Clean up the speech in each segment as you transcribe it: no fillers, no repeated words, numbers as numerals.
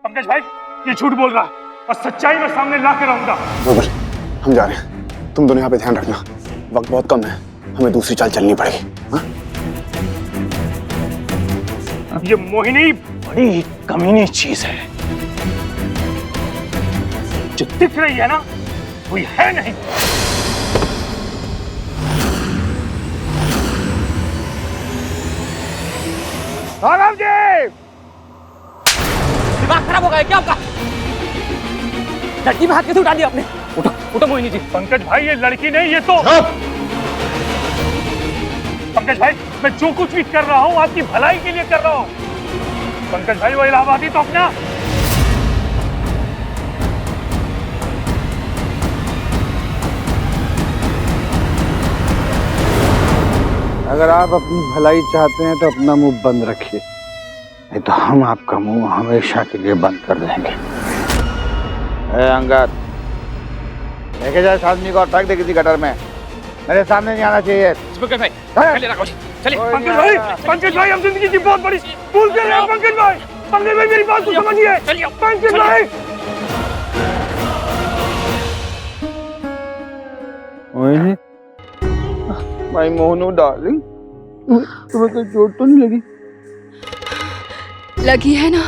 पंकज भाई ये झूठ बोल रहा है और सच्चाई में सामने ला के रहूंगा। बबल, हम जा रहे हैं, तुम दोनों यहाँ पे ध्यान रखना, वक्त बहुत कम है, हमें दूसरी चाल चलनी पड़ेगी। हाँ? ये मोहिनी बड़ी ही कमीनी चीज है, जो दिख रही है ना कोई है नहीं। राघव जी, दिमाग खराब हो गया क्या आपका? लड़की में हाथ कैसे उठा लिया आपने? उठो उठो मोहिनी जी। पंकज भाई ये लड़की नहीं, ये तो पंकज भाई मैं जो कुछ भी कर रहा हूँ आपकी भलाई के लिए कर रहा हूँ। पंकज भाई वो इलाहाबादी तो अपना अगर आप अपनी भलाई चाहते हैं तो अपना मुंह बंद रखिए, नहीं तो हम आपका मुंह हमेशा के लिए बंद कर देंगे। अंगद, लेके जाए इस आदमी को और फेंक दे किसी गटर में, मेरे सामने नहीं आना चाहिए। पंकज भाई चलिए राघव जी चलिए। पंकज भाई हम जिंदगी की बहुत बड़ी भूल कर रहे हैं। पंकज भाई मेरी बात को समझिए। पंकज भाई मोहिनी, माय मोहनू डार्लिंग, तुम्हें कोई चोट तो नहीं लगी? लगी है ना,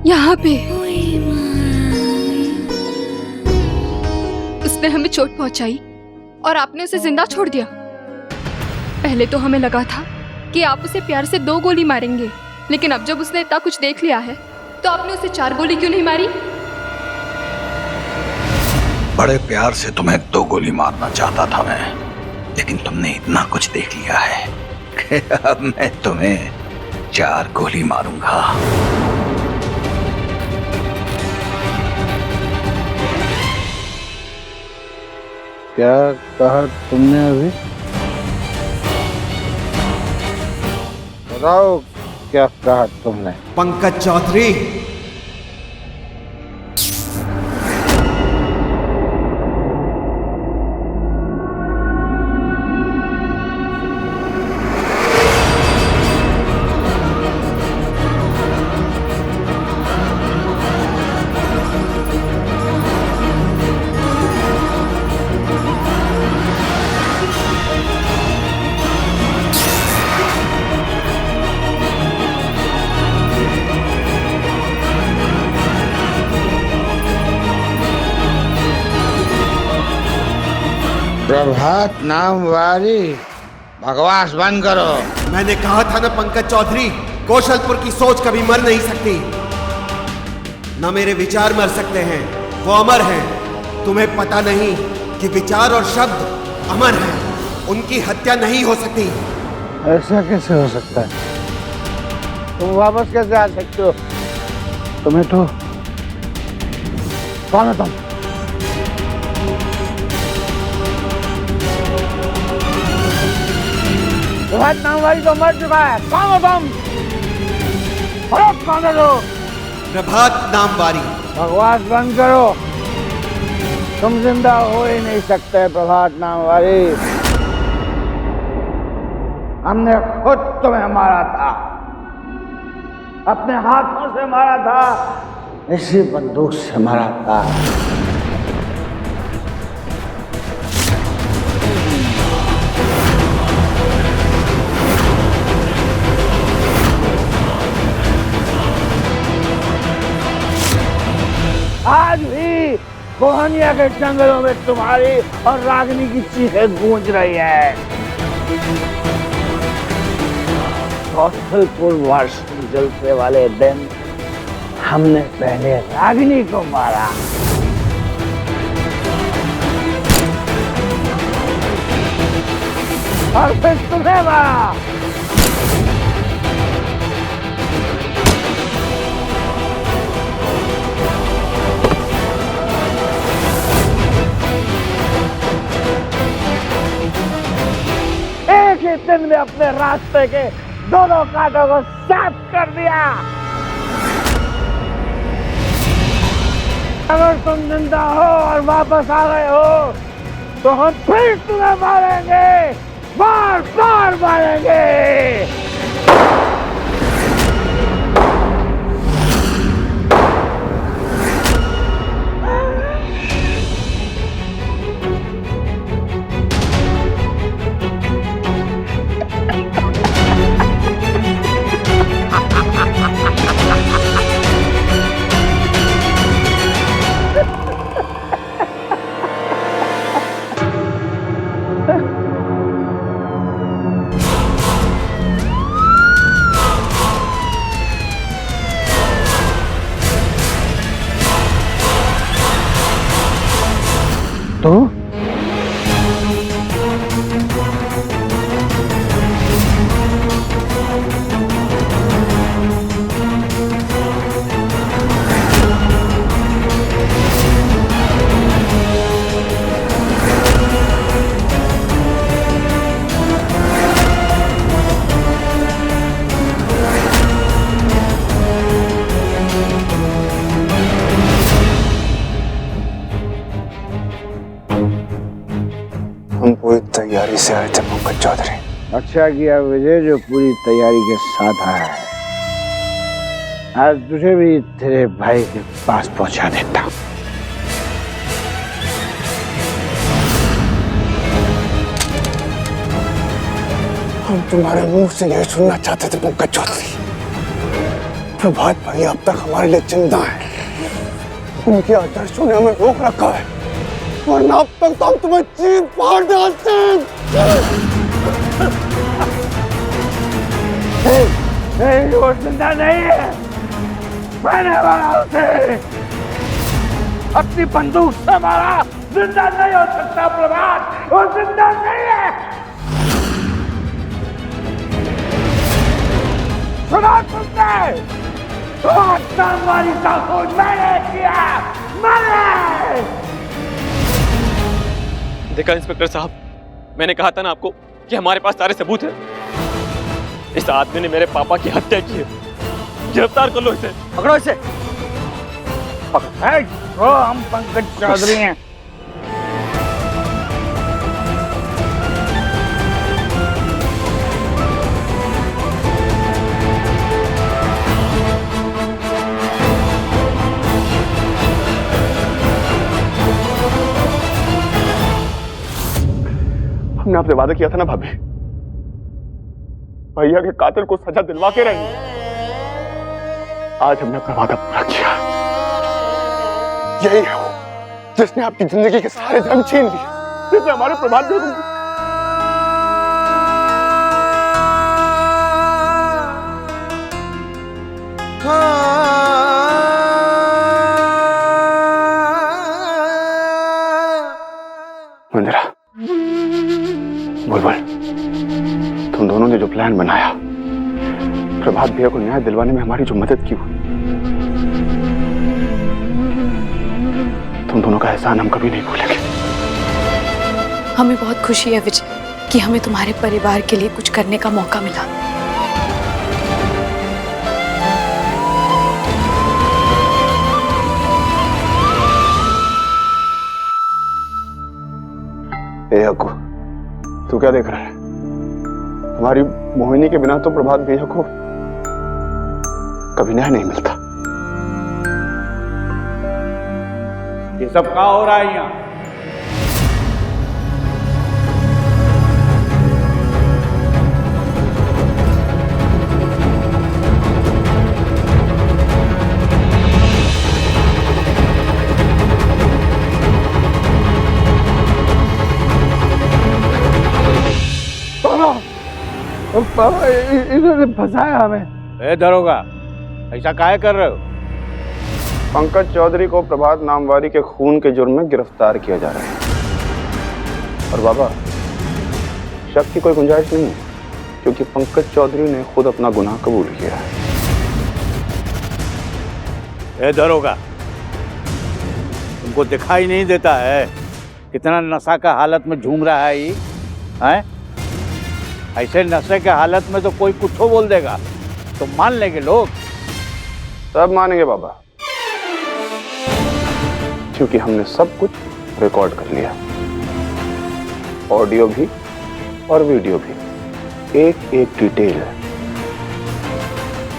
यहाँ पे। उसने हमें चोट पहुंचाई और आपने उसे जिंदा छोड़ दिया। पहले तो हमें लगा था कि आप उसे प्यार से 2 गोली मारेंगे, लेकिन अब जब उसने इतना कुछ देख लिया है तो आपने उसे 4 गोली क्यों नहीं मारी? बड़े प्यार से तुम्हें 2 गोली मारना चाहता था मैं, लेकिन तुमने इतना कुछ देख लिया है कि अब मैं तुम्हें 4 गोली मारूंगा। क्या कहा तुमने अभी? बताओ क्या कहा तुमने? पंकज चौधरी, प्रभात नाम वारी, बकवास बंद करो। मैंने कहा था ना पंकज चौधरी, कौशलपुर की सोच कभी मर नहीं सकती। न मेरे विचार मर सकते हैं, वो अमर हैं। तुम्हें पता नहीं कि विचार और शब्द अमर हैं, उनकी हत्या नहीं हो सकती। ऐसा कैसे हो सकता है? तुम वापस कैसे आ सकते हो? तुम्हें तो कौन हो तुम? प्रभात नामवारी तो मर चुका है, कौन हो तुम? कौन हो तुम? प्रभात नामवारी, बकवास बंद करो, तुम जिंदा हो ही नहीं सकते प्रभात नामवारी। हमने खुद तुम्हें मारा था, अपने हाथों से मारा था, इसी बंदूक से मारा था। आज भी कोहनिया के जंगलों में तुम्हारी और रागिनी की चीखें गूंज रही है। कौशलपुर वार्षिक जलसे वाले दिन हमने पहले रागिनी को मारा, और फिर तुम्हें मारा। एक ही दिन में अपने रास्ते के दोनों कांटों को साफ कर दिया। अगर तुम जिंदा हो और वापस आ गए हो तो हम फिर तुम्हें मारेंगे, बार बार मारेंगे। तो हम पूरी तैयारी से आए थे पंकज चौधरी। अच्छा किया विजय जो पूरी तैयारी के साथ आया है। आज तुझे भी तेरे भाई के पास पहुंचा देता हूं। हम तुम्हारे मुंह से यही सुनना चाहते थे पंकज चौधरी। प्रभात भाई अब तक हमारे लिए जिंदा है। उनके आदर्शों ने हमें रोक रखा है, वरना अब तक तो हम तुम्हें चीर फाड़ डालते हैं। वो जिंदा नहीं है, मैंने मारा उसे। अपनी बंदूक से मारा। जिंदा नहीं हो सकता प्रभात, वो जिंदा नहीं है। सुना तुमने? हमारी सासों मैंने किया, मैंने। देखा इंस्पेक्टर साहब, मैंने कहा था ना आपको कि हमारे पास सारे सबूत हैं। इस आदमी ने मेरे पापा की हत्या की है। गिरफ्तार कर लो इसे। पकड़ो इसे। पकड़ो, हम पंकज चौधरी हैं। हमने आपसे वादा किया था ना भाभी, भैया के कातिल को सजा दिलवा के रहेंगे। आज हमने अपना वादा पूरा किया। यही है वो जिसने आपकी जिंदगी के सारे धर्म छीन लिए, जिसने हमारे प्रभात को मंदिरा, बुलबुल, तुम दोनों ने जो प्लान बनाया, प्रभात भैया को न्याय दिलवाने में हमारी जो मदद की हुई, तुम दोनों का एहसान हम कभी नहीं भूलेंगे। हमें बहुत खुशी है विजय कि हमें तुम्हारे परिवार के लिए कुछ करने का मौका मिला। ए अक्कू, तू क्या देख रहा है? हमारी मोहिनी के बिना तो प्रभात भैया को कभी न्याय नहीं मिलता। ये सब क्या हो रहा है यहाँ? पापा, इन्होंने फंसाया हमें। ए दरोगा, ऐसा काहे कर रहे हो? पंकज चौधरी को प्रभात नामवारी के खून के जुर्म में गिरफ्तार किया जा रहा है। और बाबा, शक की कोई गुंजाइश नहीं है, क्योंकि पंकज चौधरी ने खुद अपना गुनाह कबूल किया है। ए दरोगा, तुमको दिखाई नहीं देता है कितना नशा का हालत में झूम रहा है ये? हैं? ऐसे नशे के हालत में तो कोई कुछ बोल देगा तो मान लेंगे लोग। सब मानेंगे बाबा, क्योंकि हमने सब कुछ रिकॉर्ड कर लिया, ऑडियो भी और वीडियो भी, एक एक डिटेल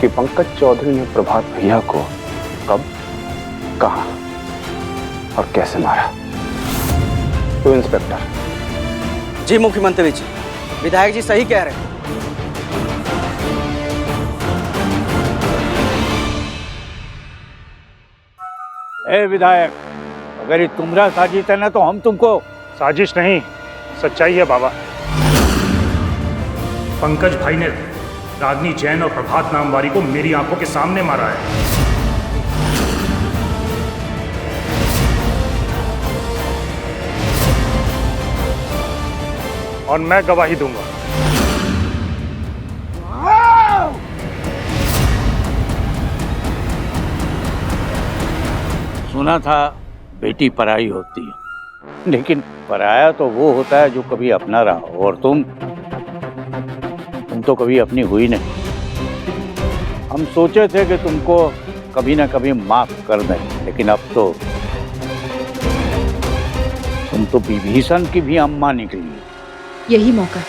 कि पंकज चौधरी ने प्रभात भैया को कब, कहां और कैसे मारा। तो इंस्पेक्टर जी, मुख्यमंत्री जी, विधायक जी सही कह रहे हैं। ए विधायक, अगर ये तुम्हारा साजिश है ना तो हम तुमको। साजिश नहीं, सच्चाई है बाबा। पंकज भाई ने रागनी जैन और प्रभात नामवारी को मेरी आंखों के सामने मारा है। और मैं गवाही दूंगा। सुना था बेटी पराई होती है, लेकिन पराया तो वो होता है जो कभी अपना रहा हो, और तुम तो कभी अपनी हुई नहीं। हम सोचे थे कि तुमको कभी ना कभी माफ कर दें, लेकिन अब तो तुम तो विभीषण की भी अम्मा निकली। यही मौका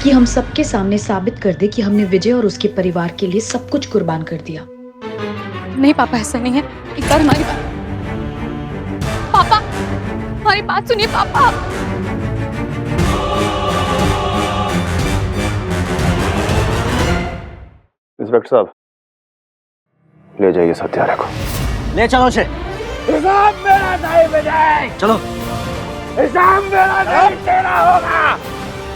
कि हम सबके सामने साबित कर दे कि हमने विजय और उसके परिवार के लिए सब कुछ कुर्बान कर दिया। नहीं पापा, ऐसा नहीं है। एक बार हमारी बात, पापा हमारी बात सुनिए पापा। इंस्पेक्टर साहब, ले जाइए सत्यारे को। ले चलो उसे। हिसाब मेरा नहीं विजय, चलो। हिसाब मेरा नहीं तेरा होगा।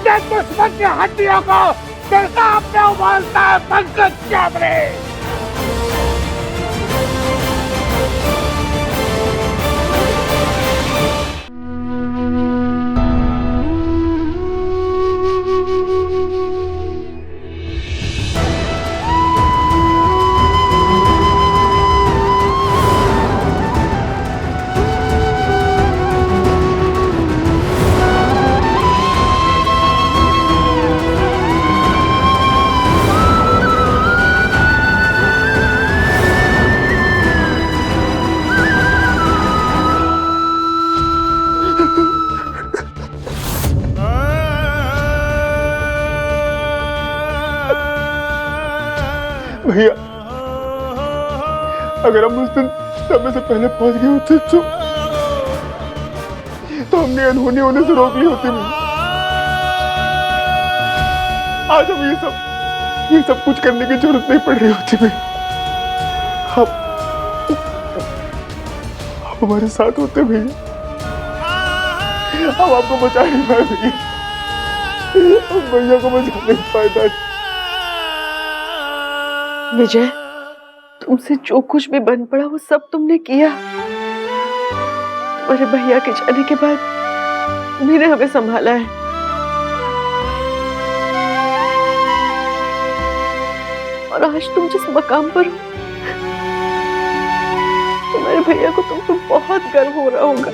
जिस दुश्मन की हड्डियों को तेरे सामने उबालता है पंकज चौधरी। भैया, अगर हम उस दिन समय से पहले पहुंच गए होते तो हमने अनहोनी होने से रोक ली होती। आज हम ये सब कुछ करने की जरूरत नहीं पड़ रही होती भैया। आप हमारे साथ होते भैया, हम आपको बचा नहीं पाए भैया। हम भैया को बचा नहीं पाए। विजय, तुमसे जो कुछ भी बन पड़ा वो सब तुमने किया। तुम्हारे भैया के जाने के बाद तुम्ही ने हमें संभाला है। और आज तुम जिस मकाम पर हो, तुम्हारे भैया को तुम पर बहुत गर्व हो रहा होगा।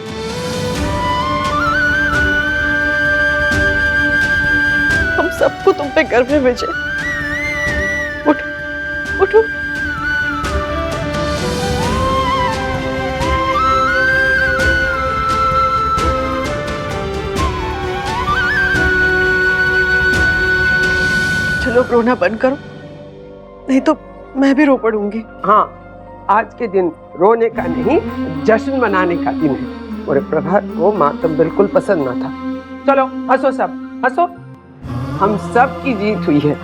हम सबको तुम पे गर्व है विजय। उठो उठो। चलो रोना बंद करो, नहीं तो मैं भी रो पड़ूंगी। हाँ, आज के दिन रोने का नहीं, जश्न मनाने का दिन है। और प्रभात को मातम बिल्कुल पसंद ना था। चलो हंसो, सब हंसो। हम सब की जीत हुई है।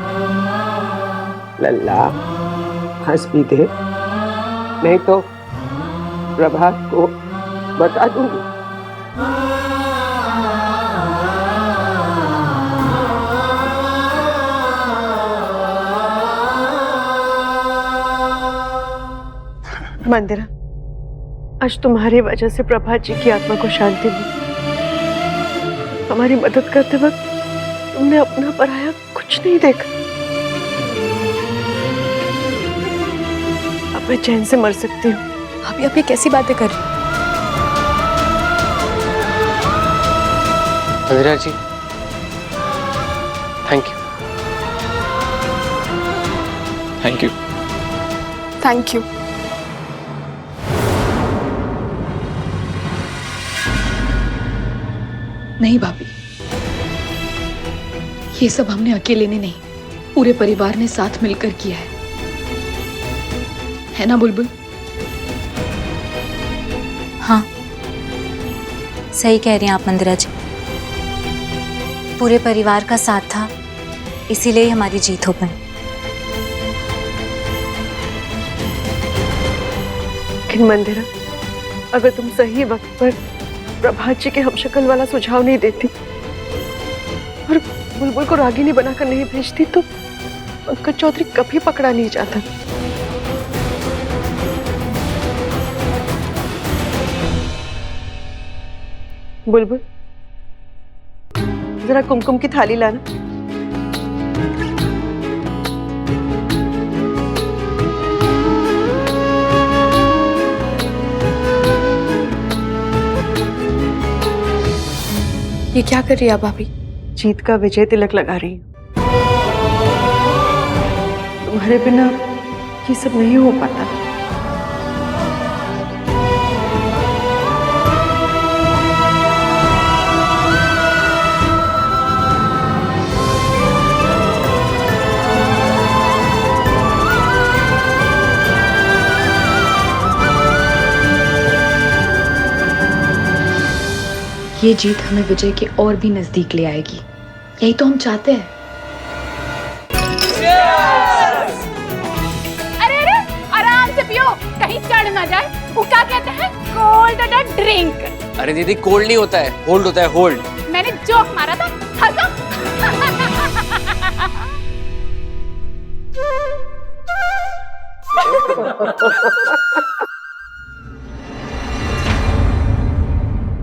लल्ला हंस भी दे, नहीं तो प्रभात को बता दूंगी। मंदिरा, आज तुम्हारी वजह से प्रभात जी की आत्मा को शांति मिली। हमारी मदद करते वक्त तुमने अपना पराया कुछ नहीं देखा। अब मैं चैन से मर सकती हूँ। अभी आप ये कैसी बातें कर रही हो? Mandira ji, thank you. Thank you. Thank you. नहीं भाभी, ये सब हमने अकेले ने नहीं, पूरे परिवार ने साथ मिलकर किया है ना बुलबुल? हाँ, सही कह रही हैं आप मंदिरा जी। पूरे परिवार का साथ था, इसीलिए ही हमारी जीत हो पाई। लेकिन मंदिरा, अगर तुम सही वक्त पर प्रभात जी के हमशक्ल वाला सुझाव नहीं देती और बुलबुल को रागिनी बनाकर नहीं भेजती तो पंकज चौधरी कभी पकड़ा नहीं जाता। बुलबुल, जरा कुमकुम की थाली लाना। ये क्या कर रही है भाभी? जीत का विजय तिलक लगा रही हूँ। तुम्हारे बिना ये सब नहीं हो पाता। ये जीत हमें विजय के और भी नजदीक ले आएगी, यही तो हम चाहते हैं। अरे अरे आराम से पियो, कहीं चढ़ ना जाए। वो क्या कहते हैं, कोल्ड ड्रिंक। अरे दीदी कोल्ड नहीं होता है, होल्ड होता है, होल्ड। मैंने जोक मारा था, हंसो।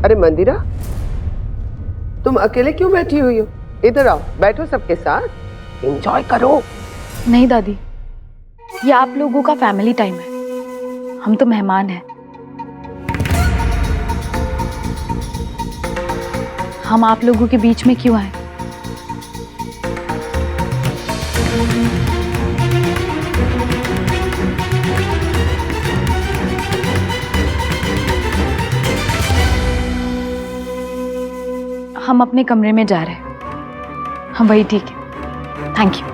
अरे मंदिरा, तुम अकेले क्यों बैठी हुई हो? इधर आओ, बैठो सबके साथ, एंजॉय करो। नहीं दादी, ये आप लोगों का फैमिली टाइम है, हम तो मेहमान हैं। हम आप लोगों के बीच में क्यों आए? हम अपने कमरे में जा रहे हैं, हम वही ठीक है। Thank you.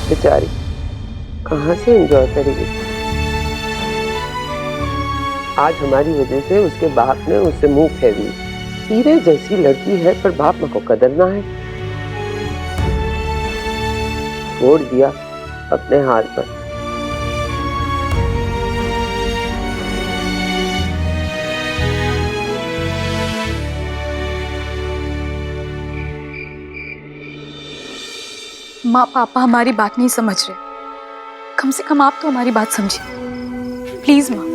बेचारी कहाँ से एंजॉय करेगी? आज हमारी वजह से उसके बाप ने उससे मुंह फेर ली। हीरे जैसी लड़की है पर बाप को कदर ना है। छोड़ दिया अपने हाथ पर। माँ पापा हमारी बात नहीं समझ रहे, कम से कम आप तो हमारी बात समझिए प्लीज। माँ,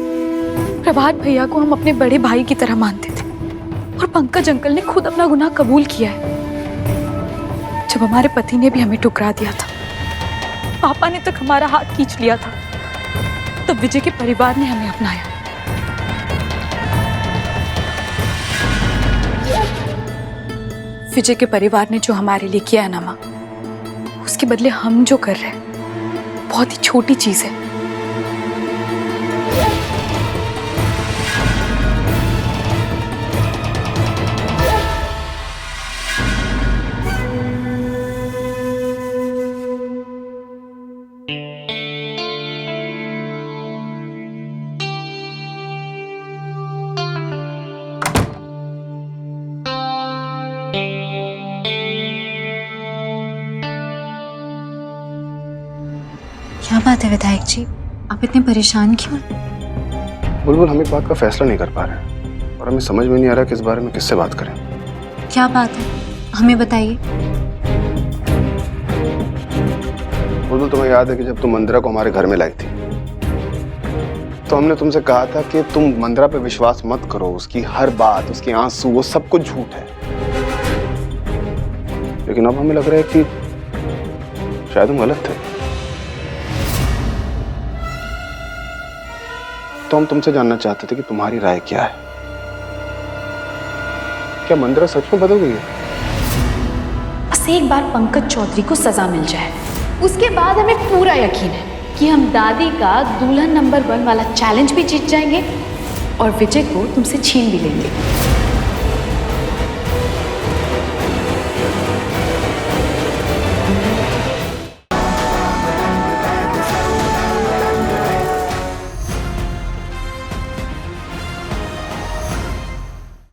प्रभात भैया को हम अपने बड़े भाई की तरह मानते थे और पंकज अंकल ने खुद अपना गुनाह कबूल किया है। जब हमारे पति ने भी हमें ठुकरा दिया था, पापा ने तक हमारा हाथ खींच लिया था, तब विजय के परिवार ने हमें अपनाया। विजय के परिवार ने जो हमारे लिए किया है ना माँ, उसके बदले हम जो कर रहे हैं बहुत ही छोटी चीज है। क्या बात है विधायक जी, आप इतने परेशान क्यों? बुलबुल, हम एक बात का फैसला नहीं कर पा रहे हैं और हमें समझ में नहीं आ रहा कि इस बारे में किससे बात करें। क्या बात है, हमें बताइए। बुलबुल, तुम्हें याद है कि जब तुम मंदिरा को हमारे घर में लाई थी तो हमने तुमसे कहा था कि तुम मंदिरा पे विश्वास मत करो, उसकी हर बात, उसके आंसू, वो सब कुछ झूठ है। लेकिन अब हमें लग रहा है कि शायद हम गलत थे। तो हम तुमसे जानना चाहते थे कि तुम्हारी राय क्या है। क्या मंदिरा सच में बदल गई है? बस एक बार पंकज चौधरी को सजा मिल जाए, उसके बाद हमें पूरा यकीन है कि हम दादी का दुल्हन नंबर 1 वाला चैलेंज भी जीत जाएंगे और विजय को तुमसे छीन भी लेंगे।